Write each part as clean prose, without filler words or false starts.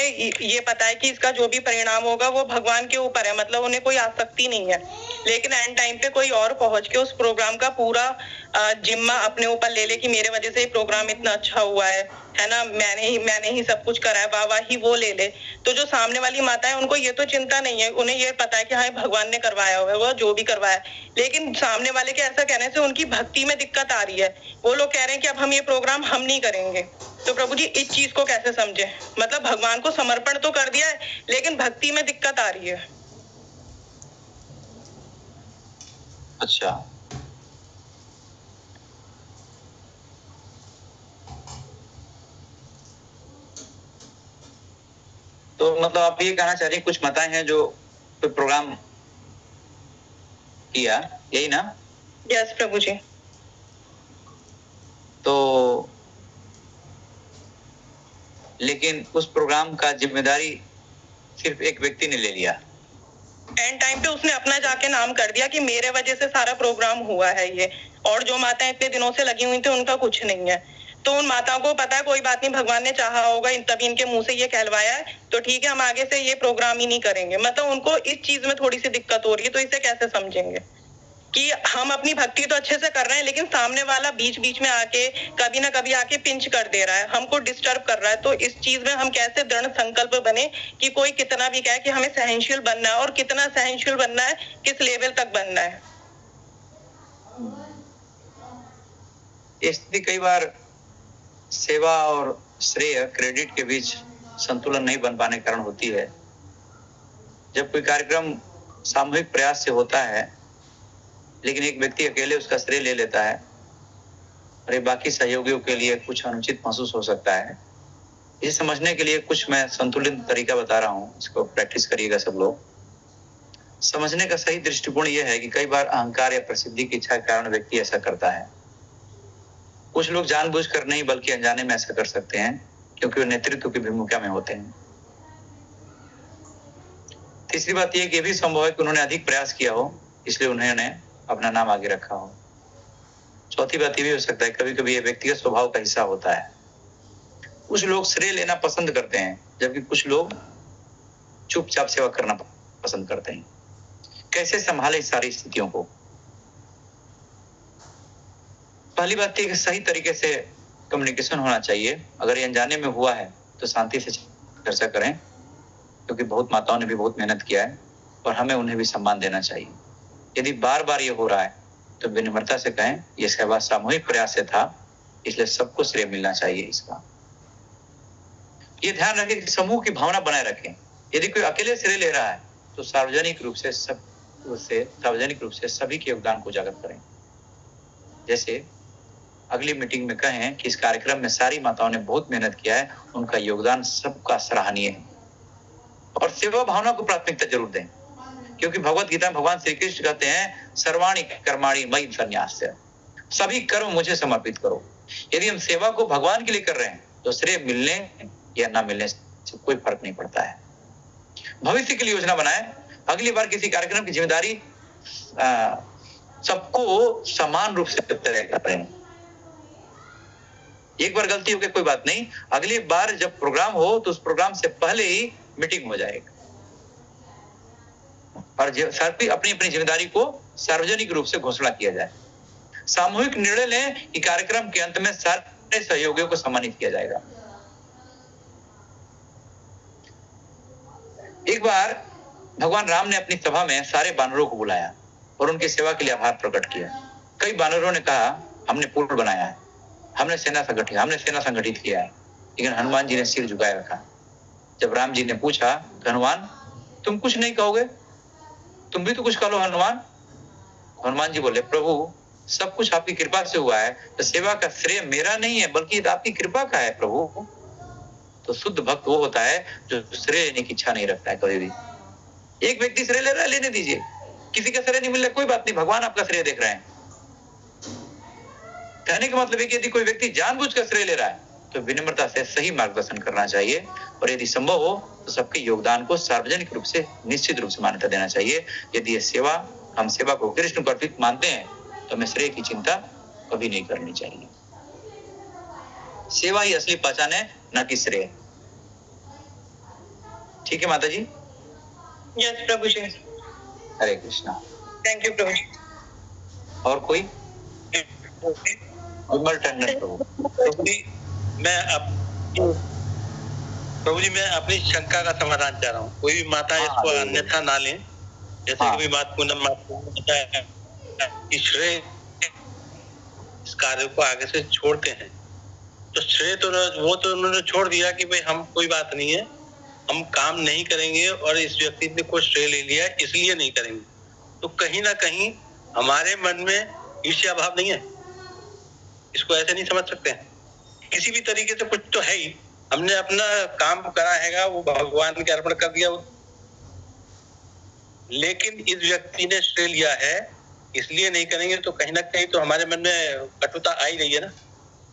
उन्हें ये पता है कि इसका जो भी परिणाम होगा वो भगवान के ऊपर है, मतलब उन्हें कोई आसक्ति नहीं है। लेकिन एंड टाइम पे कोई और पहुंच के उस प्रोग्राम का पूरा जिम्मा अपने ऊपर ले ले कि मेरे वजह से ये प्रोग्राम इतना अच्छा हुआ है ना, मैंने ही सब कुछ करा है, वाह ही वो ले ले। तो जो सामने वाली माता है उनको ये तो चिंता नहीं है, उन्हें ये पता है कि हाँ भगवान ने करवाया हुआ है, वो जो भी करवाया है। लेकिन सामने वाले के ऐसा कहने से उनकी भक्ति में दिक्कत आ रही है। वो लोग कह रहे हैं कि अब हम ये प्रोग्राम हम नहीं करेंगे। तो प्रभु जी इस चीज को कैसे समझे? मतलब भगवान को समर्पण तो कर दिया है, लेकिन भक्ति में दिक्कत आ रही है। अच्छा, तो मतलब आप ये कहना चाह रहे हैं कुछ माताएं हैं जो कोई प्रोग्राम किया, यही ना? यस प्रभु जी। तो लेकिन उस प्रोग्राम का जिम्मेदारी सिर्फ एक व्यक्ति ने ले लिया। एंड टाइम पे उसने अपना जाके नाम कर दिया कि मेरे वजह से सारा प्रोग्राम हुआ है ये, और जो माताएं इतने दिनों से लगी हुई थी उनका कुछ नहीं है। तो उन माताओं को पता है कोई बात नहीं, भगवान ने चाहा होगा तभी इनके मुंह से ये कहलवाया है, तो ठीक है हम आगे से ये प्रोग्राम ही नहीं करेंगे। मतलब उनको इस चीज में थोड़ी सी दिक्कत हो रही है। तो इसे कैसे समझेंगे कि हम अपनी भक्ति तो अच्छे से कर रहे हैं, लेकिन सामने वाला बीच बीच में आके कभी ना कभी आके पिंच कर दे रहा है, हमको डिस्टर्ब कर रहा है। तो इस चीज में हम कैसे दृढ़ संकल्प बने कि कोई कितना भी कहे कि हमें सहनशील बनना है, और कितना सहनशील बनना है, किस लेवल तक बनना है। स्थिति कई बार सेवा और श्रेय क्रेडिट के बीच संतुलन नहीं बन पाने के कारण होती है। जब कोई कार्यक्रम सामूहिक प्रयास से होता है, लेकिन एक व्यक्ति अकेले उसका श्रेय ले लेता है और ये बाकी सहयोगियों के लिए कुछ अनुचित महसूस हो सकता है। इसे समझने के लिए कुछ मैं संतुलित तरीका बता रहा हूँ, इसको प्रैक्टिस करिएगा सब लोग। समझने का सही दृष्टिकोण यह है कि कई बार अहंकार या प्रसिद्धि की इच्छा के कारण व्यक्ति ऐसा करता है। कुछ लोग जानबूझकर नहीं बल्कि अनजाने में ऐसा कर सकते हैं, क्योंकि वो नेतृत्व की भूमिका में होते हैं। तीसरी बात यह कि यह भी संभव है कि उन्होंने अधिक प्रयास किया हो, इसलिए उन्होंने अपना नाम आगे रखा हो। चौथी बात यह भी हो सकता है कभी कभी यह व्यक्तिगत स्वभाव का हिस्सा होता है। कुछ लोग श्रेय लेना पसंद करते हैं, जबकि कुछ लोग चुपचाप सेवा करना पसंद करते हैं। कैसे संभाले इस सारी स्थितियों को? पहली बात यह कि सही तरीके से कम्युनिकेशन होना चाहिए। अगर ये अनजाने में हुआ है तो शांति से चर्चा करें, क्योंकि बहुत माताओं ने भी बहुत मेहनत किया है और हमें उन्हें भी सम्मान देना चाहिए। यदि बार बार ये हो रहा है तो विनम्रता से कहें यह सेवा सामूहिक प्रयास से था, इसलिए सबको श्रेय मिलना चाहिए इसका। ये ध्यान रखें कि समूह की भावना बनाए रखें। यदि कोई अकेले श्रेय ले रहा है तो सार्वजनिक रूप से सभी के योगदान को उजागर करें। जैसे अगली मीटिंग में कहें कि इस कार्यक्रम में सारी माताओं ने बहुत मेहनत किया है, उनका योगदान सबका सराहनीय है। और सेवा भावना को प्राथमिकता जरूर दें, क्योंकि भगवत गीता में भगवान श्री कृष्ण कहते हैं सर्वाणि कर्माणि मयि सन्न्यास्य, सभी कर्म मुझे समर्पित करो। यदि हम सेवा को भगवान के लिए कर रहे हैं तो श्रेय मिलने या ना मिलने से कोई फर्क नहीं पड़ता है। भविष्य के लिए योजना बनाएं। अगली बार किसी कार्यक्रम की जिम्मेदारी सबको समान रूप से तय करें। एक बार गलती हो गई कोई बात नहीं, अगली बार जब प्रोग्राम हो तो उस प्रोग्राम से पहले ही मीटिंग हो जाएगी और अपनी अपनी जिम्मेदारी को सार्वजनिक रूप से घोषणा किया जाए। सामूहिक निर्णय लें कि कार्यक्रम के अंत में सारे सहयोगियों को सम्मानित किया जाएगा। एक बार भगवान राम ने अपनी सभा में सारे बानरों को बुलाया और उनकी सेवा के लिए आभार प्रकट किया। कई बानरों ने कहा हमने पुल बनाया है, हमने सेना संगठित किया है, लेकिन हनुमान जी ने सिर झुकाए रखा। जब राम जी ने पूछा हनुमान तुम कुछ नहीं कहोगे, तुम भी तो कुछ कहो हनुमान। हनुमान जी बोले प्रभु सब कुछ आपकी कृपा से हुआ है, तो सेवा का श्रेय मेरा नहीं है बल्कि आपकी कृपा का है प्रभु। तो शुद्ध भक्त वो होता है जो श्रेय लेने की इच्छा नहीं रखता है कभी भी। एक व्यक्ति श्रेय ले रहा है, लेने दीजिए, किसी का श्रेय नहीं मिल रहा कोई बात नहीं, भगवान आपका श्रेय देख रहे हैं। कहने का मतलब है कि यदि कोई व्यक्ति जानबूझकर श्रेय ले रहा है तो विनम्रता से सही मार्गदर्शन करना चाहिए और यदि संभव हो तो सबके योगदान को सार्वजनिक रूप से निश्चित रूप से मान्यता देना चाहिए। यदि हम सेवा को कृष्ण को अर्पित मानते हैं तो हमें श्रेय की चिंता कभी नहीं करनी चाहिए। सेवा ही असली पहचान है, न कि श्रेय। ठीक है माता जी? यस प्रभु जी। हरे कृष्णा। थैंक यू प्रभु जी। और कोई? विमल टंडन प्रभु। प्रभु जी मैं अपनी शंका का समाधान चाह रहा हूँ। कोई भी माता इसको अन्यथा ना लें, जैसे कि माता पूनम माता श्रेय इस कार्य को आगे से छोड़ते हैं, तो श्रेय तो वो तो उन्होंने छोड़ दिया कि भाई हम कोई बात नहीं है, हम काम नहीं करेंगे और इस व्यक्ति ने कोई श्रेय ले लिया इसलिए नहीं करेंगे। तो कहीं ना कहीं हमारे मन में ईर्ष्या भाव नहीं है, इसको ऐसे नहीं समझ सकते हैं। किसी भी तरीके से कुछ तो है ही, हमने अपना काम करा हैगा, वो भगवान के अर्पण कर दिया, लेकिन इस व्यक्ति ने श्रेय लिया है इसलिए नहीं करेंगे, तो कहीं ना कहीं तो हमारे मन में कटुता आ ही रही है ना।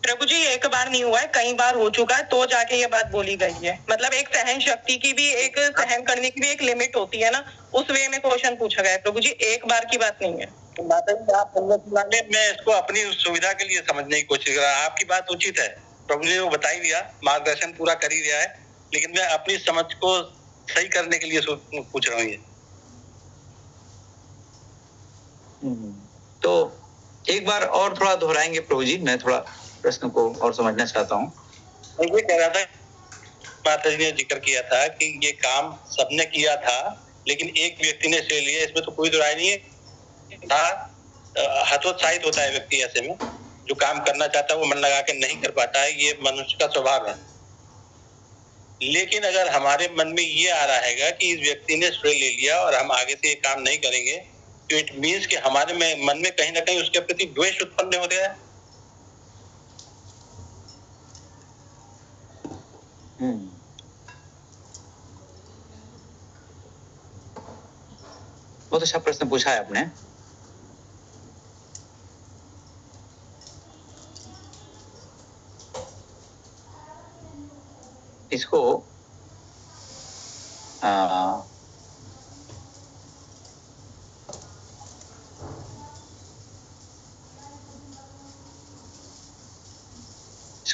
प्रभु जी एक बार नहीं हुआ है, कई बार हो चुका है, तो जाके ये बात बोली गई है। मतलब एक सहन शक्ति की भी, एक सहन करने की भी एक लिमिट होती है ना, उस वे में क्वेश्चन पूछा गया है प्रभु जी, एक बार की बात नहीं है। तो माता जी आप मैं इसको अपनी सुविधा के लिए समझने की कोशिश कर रहा हूँ। आपकी बात उचित है, प्रभु जी ने वो बता ही दिया, मार्गदर्शन पूरा कर ही दिया है, लेकिन मैं अपनी समझ को सही करने के लिए पूछ रहा हूँ ये। तो एक बार और थोड़ा दोहराएंगे प्रभु जी, मैं थोड़ा प्रश्न को और समझना चाहता हूँ। मैं ये कह रहा था, माता जी ने जिक्र किया था कि ये काम सबने किया था, लेकिन एक व्यक्ति ने श्रेय लिया, इसमें तो कोई दुराई नहीं है। हतोत्साहित होता है व्यक्ति ऐसे में, जो काम करना चाहता है वो मन लगा के नहीं कर पाता है, ये मनुष्य का स्वभाव है। लेकिन अगर हमारे मन में ये आ रहा है कि इस व्यक्ति ने श्रेय ले लिया और हम आगे से ये काम नहीं करेंगे, तो इट मीन्स कि हमारे में मन में कहीं ना कहीं उसके प्रति द्वेष उत्पन्न हो गया है। बहुत अच्छा प्रश्न पूछा है आपने। इसको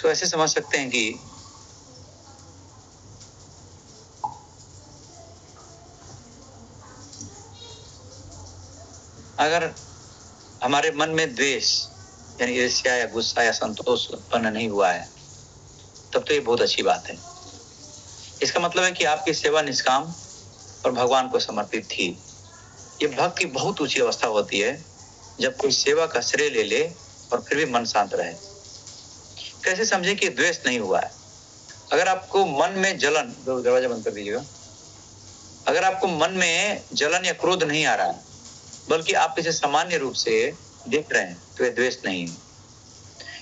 ऐसे समझ सकते हैं कि अगर हमारे मन में द्वेष यानी ईर्ष्या या गुस्सा या संतोष उत्पन्न नहीं हुआ है, तब तो ये बहुत अच्छी बात है। इसका मतलब है कि आपकी सेवा निष्काम और भगवान को समर्पित थी। ये भक्ति बहुत ऊंची अवस्था होती है जब कोई सेवा का श्रेय ले ले और फिर भी मन शांत रहे। कैसे समझे कि द्वेष नहीं हुआ है? अगर आपको मन में जलन, दरवाजा बंद कर दीजिएगा, अगर आपको मन में जलन या क्रोध नहीं आ रहा है, बल्कि आप इसे सामान्य रूप से देख रहे हैं, तो ये द्वेष नहीं है।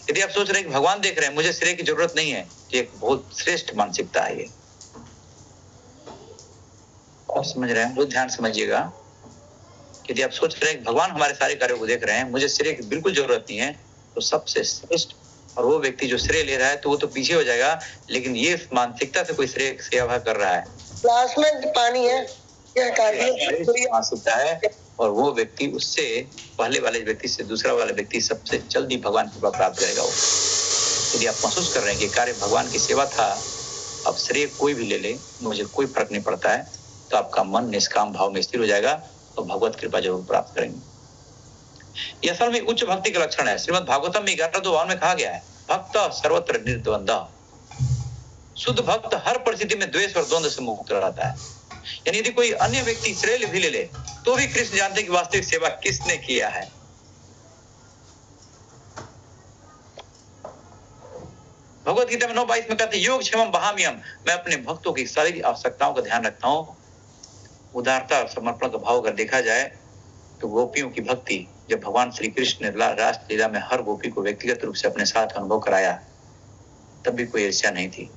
यदि आप सोच रहे हैं कि भगवान देख रहे हैं, मुझे श्रेय की जरूरत नहीं है, तो एक बहुत श्रेष्ठ मानसिकता है ये। आप समझ रहे हैं? बहुत ध्यान समझिएगा। यदि आप सोच रहे हैं कि भगवान हमारे सारे कार्यों को देख रहे हैं, मुझे श्रेय की बिल्कुल जरूरत नहीं है, तो सबसे श्रेष्ठ और वो व्यक्ति जो श्रेय ले रहा है तो वो तो पीछे हो जाएगा, लेकिन ये मानसिकता से कोई श्रेय सेवा कर रहा है, क्लास में पानी है, यह मानसिकता है, और वो व्यक्ति उससे पहले वाले व्यक्ति से दूसरा वाला व्यक्ति सबसे जल्दी भगवान की कृपा प्राप्त करेगा। वो यदि आप महसूस कर रहे हैं कि कार्य भगवान की सेवा था, अब श्रेय कोई भी ले ले, मुझे कोई फर्क नहीं पड़ता है, तो आपका मन निष्काम भाव में स्थिर हो जाएगा और भगवत कृपा जरूर प्राप्त करेंगे। यह असल में उच्च भक्ति का लक्षण है। श्रीमद् भागवतम में 11:2 में कहा गया है, भक्त सर्वत्र निर्द्वंद। शुद्ध भक्त हर परिस्थिति में द्वेष और द्वंद्व से मुक्त रहता है। यानी यदि कोई अन्य व्यक्ति श्रेय भी ले ले, तो भी कृष्ण जानते हैं कि वास्तविक सेवा किसने किया है। भगवत गीता में 9:22 में कहते हैं, योग क्षेमम बहाम्यम, मैं अपने भक्तों की सारी आवश्यकताओं का ध्यान रखता हूँ। उदारता और समर्पण का भाव अगर देखा जाए तो गोपियों की भक्ति, जब भगवान श्री कृष्ण ने रास लीला में हर गोपी को व्यक्तिगत रूप से अपने साथ अनुभव कराया, तब भी कोई ईर्ष्या नहीं थी।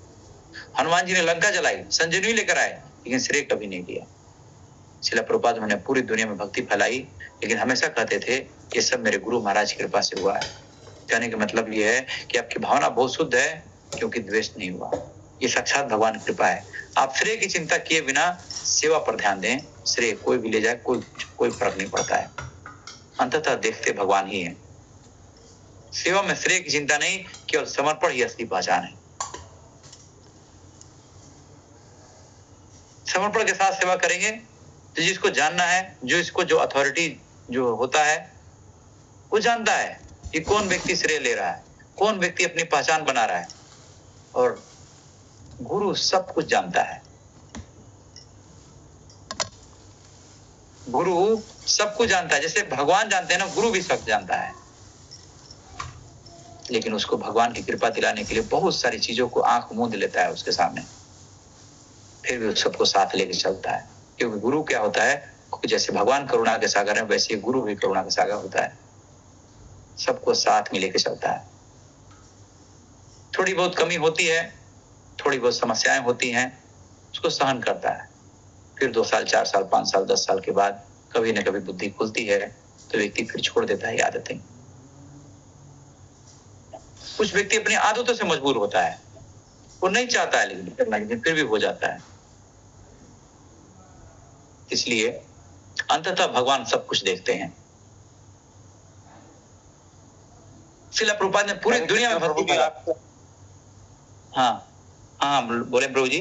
हनुमान जी ने लंका जलाई, संजीवनी लेकर आए, लेकिन श्रेय कभी नहीं लिया। श्रील प्रभुपाद ने पूरी दुनिया में भक्ति फैलाई, लेकिन हमेशा कहते थे ये सब मेरे गुरु महाराज की कृपा से हुआ है। कहने का मतलब ये है कि आपकी भावना बहुत शुद्ध है, क्योंकि द्वेष नहीं हुआ। ये साक्षात भगवान की कृपा है। आप श्रेय की चिंता किए बिना सेवा पर ध्यान दें, श्रेय कोई भी ले जाए, कोई फर्क नहीं पड़ता है। अंततः देखते भगवान ही है। सेवा में श्रेय की चिंता नहीं, केवल समर्पण ही असली पहचान है। समर्पण के साथ सेवा करेंगे तो जिसको जानना है, जो इसको जो अथॉरिटी जो होता है वो जानता है कि कौन व्यक्ति श्रेय ले रहा है, कौन व्यक्ति अपनी पहचान बना रहा है, और गुरु सब कुछ जानता है। गुरु सब कुछ जानता है, जैसे भगवान जानते हैं ना, गुरु भी सब जानता है। लेकिन उसको भगवान की कृपा दिलाने के लिए बहुत सारी चीजों को आंख मूंद लेता है उसके सामने, फिर भी उस सबको साथ लेके चलता है। क्योंकि गुरु क्या होता है, जैसे भगवान करुणा के सागर है, वैसे ही गुरु भी करुणा के सागर होता है, सबको साथ में लेके चलता है। थोड़ी बहुत कमी होती है, थोड़ी बहुत समस्याएं होती हैं, उसको सहन करता है। फिर 2 साल, 4 साल, 5 साल, 10 साल के बाद कभी न कभी बुद्धि खुलती है तो व्यक्ति फिर छोड़ देता है आदतें। कुछ व्यक्ति अपनी आदतों से मजबूर होता है, वो नहीं चाहता है लेकिन फिर भी हो जाता है। इसलिए अंततः भगवान सब कुछ देखते हैं। शिला प्रभुपाद ने पूरी दुनिया में भक्ति की। हाँ हाँ, बोले प्रभु जी।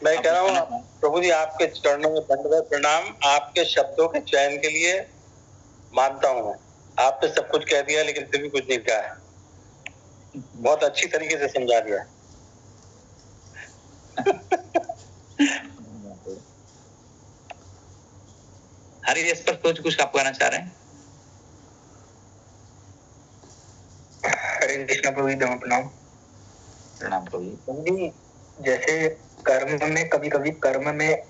मैं कह रहा हूँ प्रभु जी, आपके चरणों में दंडवत प्रणाम। आपके शब्दों के चयन के लिए मानता हूँ। आपने सब कुछ कह दिया लेकिन फिर भी कुछ नहीं कहा है। बहुत अच्छी तरीके से समझा दिया। हरि इस पर कुछ आप कहना चाह रहे हैं? हरे कृष्ण प्रभु जी, प्रणाम। प्रणाम प्रभु जी। जैसे कर्म में कभी कर्म में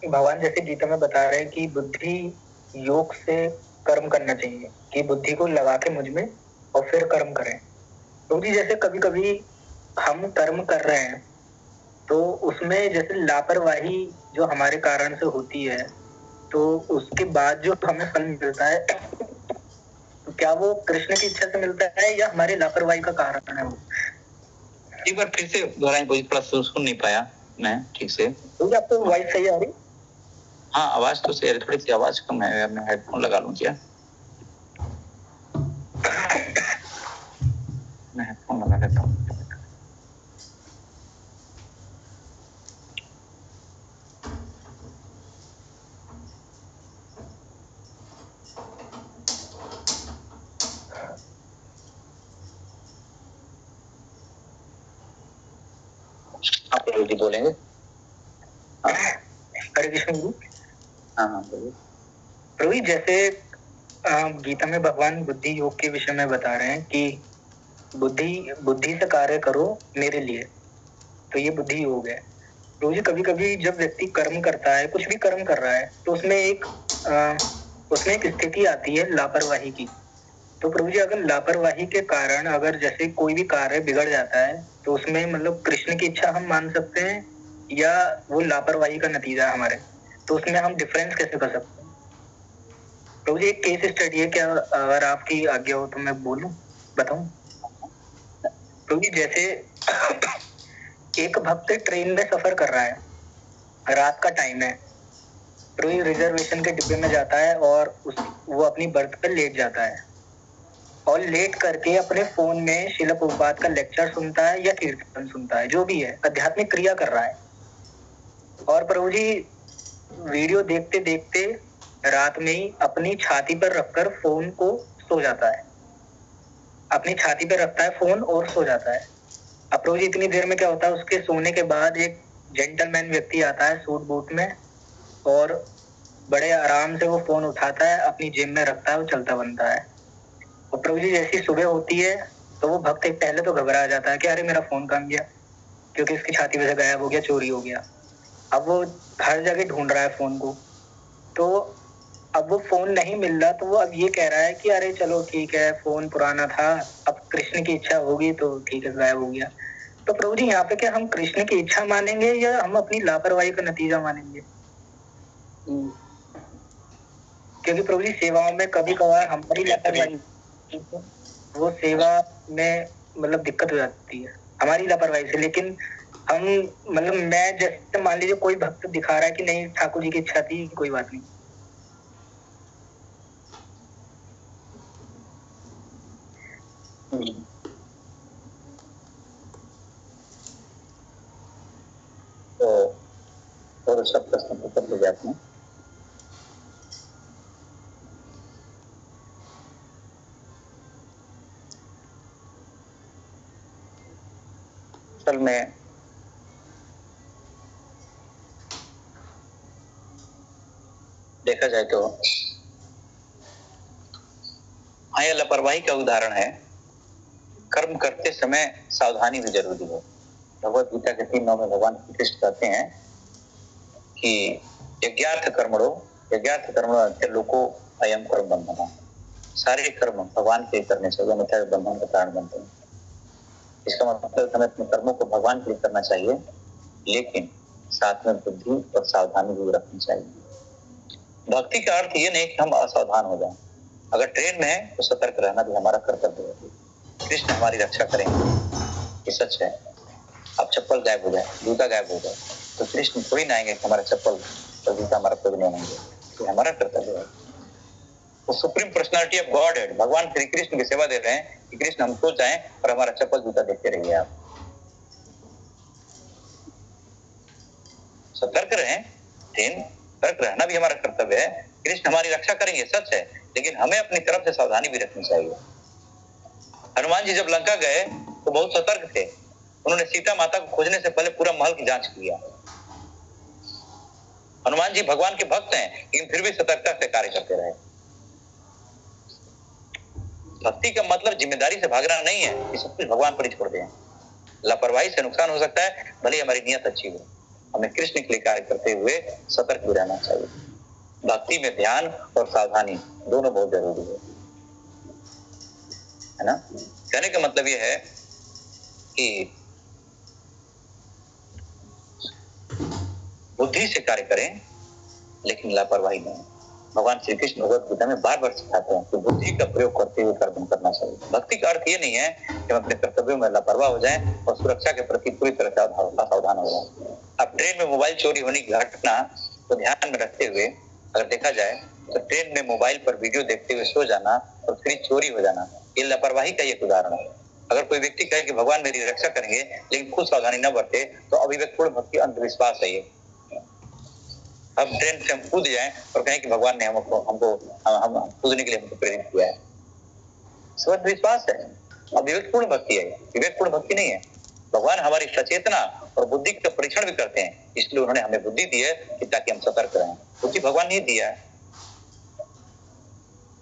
भगवान जैसे गीता में बता रहे हैं कि बुद्धि योग से कर्म करना चाहिए, कि बुद्धि को लगा के मुझ में और फिर कर्म करें। तो जी जैसे कभी हम कर्म कर रहे हैं तो उसमें जैसे लापरवाही जो हमारे कारण से होती है, तो उसके बाद जो हमें फल मिलता है, तो क्या वो कृष्ण की इच्छा से मिलता है या हमारी लापरवाही का कारण है वो? एक बार फिर से दोहराएं, कोई थोड़ा सुन नहीं पाया मैं ठीक से। तो आपको वॉइस सही आ रही? हाँ, आवाज तो सही है, थोड़ी सी आवाज कम है। मैं हेडफोन लगा लूं क्या? मैं हेडफोन लगा लेता हूँ। आप प्रभु बोलेंगे? हरे कृष्ण गुरु। हाँ प्रभु जी, जैसे गीता में भगवान बुद्धि योग के विषय में बता रहे हैं कि बुद्धि से कार्य करो मेरे लिए, तो ये बुद्धि योग है। प्रभु जी, कभी जब व्यक्ति कर्म करता है, कुछ भी कर्म कर रहा है, तो उसमें एक स्थिति आती है लापरवाही की। तो प्रभु जी, अगर लापरवाही के कारण अगर जैसे कोई भी कार्य बिगड़ जाता है, तो उसमें मतलब कृष्ण की इच्छा हम मान सकते हैं या वो लापरवाही का नतीजा हमारे, तो उसमें हम डिफरेंस कैसे कर सकते हैं? प्रभु जी, एक केस स्टडी है, क्या अगर आपकी आज्ञा हो तो मैं बोलूं, बताऊं? प्रभु जी, जैसे एक भक्त ट्रेन में सफर कर रहा है, रात का टाइम है, प्रभु जी रिजर्वेशन के डिब्बे में जाता है और वो अपनी बर्थ पर लेट जाता है और लेट करके अपने फोन में शिला प्रभुपाद का लेक्चर सुनता है या कीर्तन सुनता है, जो भी है आध्यात्मिक क्रिया कर रहा है। और प्रभु जी वीडियो देखते देखते रात में ही अपनी छाती पर रखकर फोन को सो जाता है, अपनी छाती पर रखता है फोन और सो जाता है। अब प्रभु जी इतनी देर में क्या होता है, उसके सोने के बाद एक जेंटलमैन व्यक्ति आता है सूट बूट में और बड़े आराम से वो फोन उठाता है, अपनी जेब में रखता है, वो चलता बनता है। और प्रभु जी जैसी सुबह होती है तो वो भक्त एक पहले तो घबरा जाता है कि अरे मेरा फोन कहाँ गया, क्योंकि इसकी छाती में से गायब हो गया, चोरी हो गया। अब वो हर जगह ढूंढ रहा है फोन को, तो अब वो फोन नहीं मिल रहा, तो वो अब ये कह रहा है कि अरे चलो ठीक है, फोन पुराना था, अब कृष्ण की इच्छा होगी तो ठीक है, गायब हो गया। तो प्रभु जी यहाँ पे क्या हम कृष्ण की इच्छा मानेंगे या हम अपनी लापरवाही का नतीजा मानेंगे? क्योंकि प्रभु जी सेवाओं में कभी कभार हमारी लापरवाही, वो सेवा में मतलब दिक्कत हो जाती है हमारी लापरवाही से। लेकिन हम मतलब मैं जैसे मान लीजिए कोई भक्त दिखा रहा है कि नहीं ठाकुर जी की इच्छा थी, कोई बात नहीं, तो और सब प्रश्न उत्तर ले जाते हैं। असल में देखा जाए तो हाँ, यह लापरवाही का उदाहरण है। कर्म करते समय सावधानी भी जरूरी है। भगवत गीता के 3:9 में भगवान श्री कृष्ण कहते हैं कि यज्ञार्थ कर्मणो लोको अयम कर्म बंधना। सारे कर्म भगवान के करने से अन्यथा बंधन का कारण बनते हैं। इसका मतलब हमें अपने कर्मों को भगवान के लिए करना चाहिए, लेकिन साथ में बुद्धि और सावधानी भी रखनी चाहिए। भक्ति का अर्थ ये नहीं कि हम असावधान हो जाएं। अगर ट्रेन में है तो सतर्क रहना भी हमारा कर्तव्य है। कृष्ण हमारी रक्षा करेंगे, ये सच है। अब चप्पल गायब हो जाए, जूता गायब हो जाए, तो कृष्ण थोड़ी ना आएंगे कि हमारा चप्पल और जूता हमारा कोई नहीं आएंगे। ये हमारा कर्तव्य है। वो सुप्रीम पर्सनालिटी ऑफ गॉड है, भगवान श्री कृष्ण की सेवा दे रहे हैं कि कृष्ण हम सो जाएं और हमारा चप्पल जूता देखते रहिए। आप सतर्क रहें, सतर्क रहना भी हमारा कर्तव्य है। कृष्ण हमारी रक्षा करेंगे, सच है, लेकिन हमें अपनी तरफ से सावधानी भी रखनी चाहिए। हनुमान जी जब लंका गए तो बहुत सतर्क थे। उन्होंने सीता माता को खोजने से पहले पूरा महल की जांच किया। हनुमान जी भगवान के भक्त हैं, लेकिन फिर भी सतर्कता से कार्य करते रहे। भक्ति का मतलब जिम्मेदारी से भागना नहीं है कि सब कुछ भगवान पर ही छोड़ दें। लापरवाही से नुकसान हो सकता है, भले हमारी नियत अच्छी हो। हमें कृष्ण के लिए कार्य करते हुए सतर्क भी रहना चाहिए। भक्ति में ध्यान और सावधानी दोनों बहुत जरूरी है ना। कहने का मतलब यह है कि बुद्धि से कार्य करें, लेकिन लापरवाही नहीं। भगवान श्री कृष्ण भगवत गीता में बार बार सिखाते हैं कि बुद्धि का प्रयोग करते हुए कर्म करना चाहिए। भक्ति का अर्थ ये नहीं है कि हम अपने कर्तव्यों में लापरवाह हो जाएं और सुरक्षा के प्रति पूरी तरह से असावधान हो जाएं। अब ट्रेन में मोबाइल चोरी होने की घटना को ध्यान में रखते हुए अगर देखा जाए तो ट्रेन में मोबाइल पर वीडियो देखते हुए सो जाना और फ्रिज चोरी हो जाना, ये लापरवाही का एक उदाहरण है। अगर कोई व्यक्ति कहे कि भगवान मेरी रक्षा करेंगे लेकिन खुद सावधानी न बरते, तो अभिव्यक्तिपूर्ण भक्ति अंधविश्वास है। ये अब ट्रेन से हम कूद जाएं और कहें कि भगवान ने हम कूदने के लिए हमको प्रेरित किया है, सब विश्वास है। अभिव्यक्तिपूर्ण भक्ति है, विवेकपूर्ण भक्ति नहीं है। भगवान हमारी सचेतना और बुद्धि का परीक्षण भी करते हैं, इसलिए उन्होंने हमें बुद्धि दी है कि ताकि हम सतर्क रहें। बुद्धि भगवान नहीं दिया है,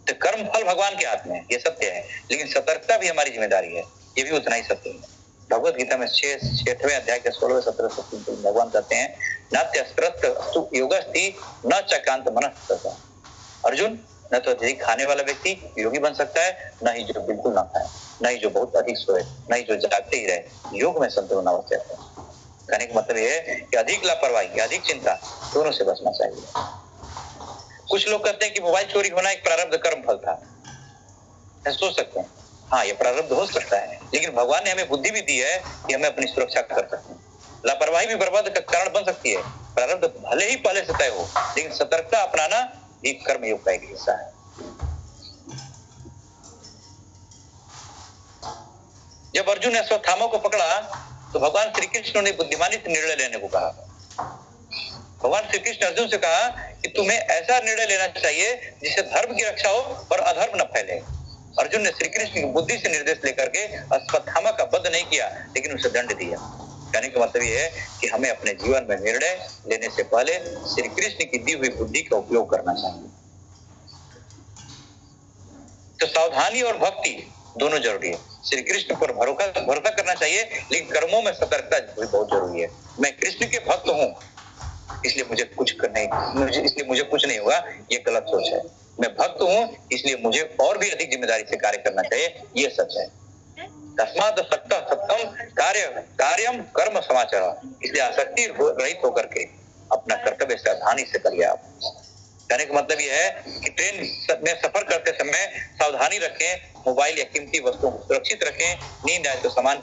तो कर्म फल भगवान के हाथ में है, ये सत्य है, लेकिन सतर्कता भी हमारी जिम्मेदारी है, ये भी उतना ही सत्य है। भगवत गीता में 6वें अध्याय के 16-17 भगवान कहते हैं, नात्यस्त्रस्तु योगस्ति न चकांत मनस्तता। अर्जुन, न तो अधिक खाने वाला व्यक्ति योगी बन सकता है, न ही जो बिल्कुल ना खाए, न ही जो बहुत अधिक सोए, न ही जो जागते ही रहे। योग में संतुलन आवश्यक है। कहने का मतलब यह है कि अधिक लापरवाही, अधिक चिंता, दोनों से बचना चाहिए। कुछ लोग कहते हैं कि मोबाइल चोरी होना एक प्रारब्ध कर्म फल था। सोच सकते हैं, हाँ, ये प्रारब्ध हो सकता है, लेकिन भगवान ने हमें बुद्धि भी दी है कि हमें अपनी सुरक्षा कर सकते हैं। लापरवाही भी बर्बाद का कारण बन सकती है। प्रारब्ध भले ही पहले से तय हो, लेकिन सतर्कता अपनाना भी कर्म योग का एक हिस्सा है। जब अर्जुन ने अश्वत्थामा को पकड़ा तो भगवान श्री कृष्ण ने बुद्धिमानी से निर्णय लेने को कहा। भगवान श्री कृष्ण अर्जुन से कहा कि तुम्हें ऐसा निर्णय लेना चाहिए जिससे धर्म की रक्षा हो और अधर्म न फैले। अर्जुन ने श्री कृष्ण की बुद्धि से निर्देश लेकर के अश्वत्थामा का वध नहीं किया, लेकिन उसे दंड दिया। कहने का मतलब यह है कि हमें अपने जीवन में निर्णय लेने से पहले श्री कृष्ण की दी हुई बुद्धि का उपयोग करना चाहिए। तो सावधानी और भक्ति दोनों जरूरी है। श्री कृष्ण पर भरोसा करना चाहिए, लेकिन कर्मों में सतर्कता भी बहुत जरूरी है। मैं कृष्ण के भक्त हूँ, इसलिए मुझे कुछ नहीं होगा, ये गलत सोच है। मैं भक्त हूँ, इसलिए मुझे और भी अधिक जिम्मेदारी से कार्य करना चाहिए, ये सच है। तस्मात् सक्तः सत्यम कार्यम कर्म समाचार। इसलिए आसक्ति रहित होकर के अपना कर्तव्य सावधानी से करिए आप। कहने का मतलब यह है कि ट्रेन में सफर करते समय सावधानी रखें, मोबाइल या कीमती वस्तुओं को सुरक्षित रखें, नींद आए तो सामान